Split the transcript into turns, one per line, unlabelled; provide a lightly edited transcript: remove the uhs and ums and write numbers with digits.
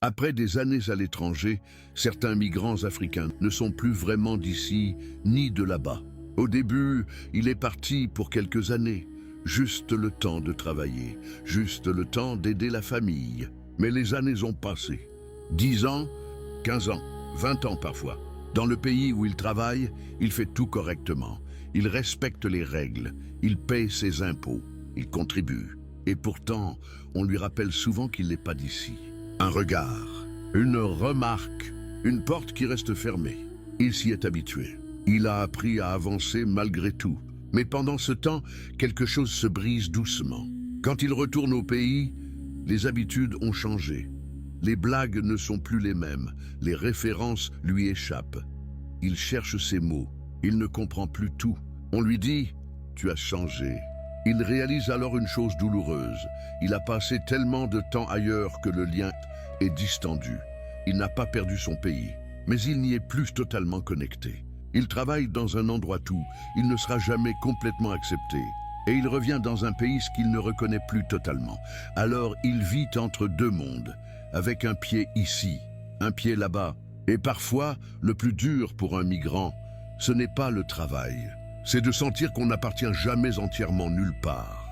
Après des années à l'étranger, certains migrants africains ne sont plus vraiment d'ici ni de là-bas. Au début, il est parti pour quelques années, juste le temps de travailler, juste le temps d'aider la famille. Mais les années ont passé. 10 ans, 15 ans, 20 ans parfois. Dans le pays où il travaille, il fait tout correctement. Il respecte les règles, il paye ses impôts, il contribue. Et pourtant, on lui rappelle souvent qu'il n'est pas d'ici. Un regard, une remarque, une porte qui reste fermée. Il s'y est habitué. Il a appris à avancer malgré tout. Mais pendant ce temps, quelque chose se brise doucement. Quand il retourne au pays, les habitudes ont changé. Les blagues ne sont plus les mêmes. Les références lui échappent. Il cherche ses mots. Il ne comprend plus tout. On lui dit « Tu as changé ». Il réalise alors une chose douloureuse. Il a passé tellement de temps ailleurs que le lien est distendu. Il n'a pas perdu son pays, mais il n'y est plus totalement connecté. Il travaille dans un endroit où il ne sera jamais complètement accepté. Et il revient dans un pays qu'il ne reconnaît plus totalement. Alors il vit entre deux mondes, avec un pied ici, un pied là-bas. Et parfois, le plus dur pour un migrant, ce n'est pas le travail. C'est de sentir qu'on n'appartient jamais entièrement nulle part.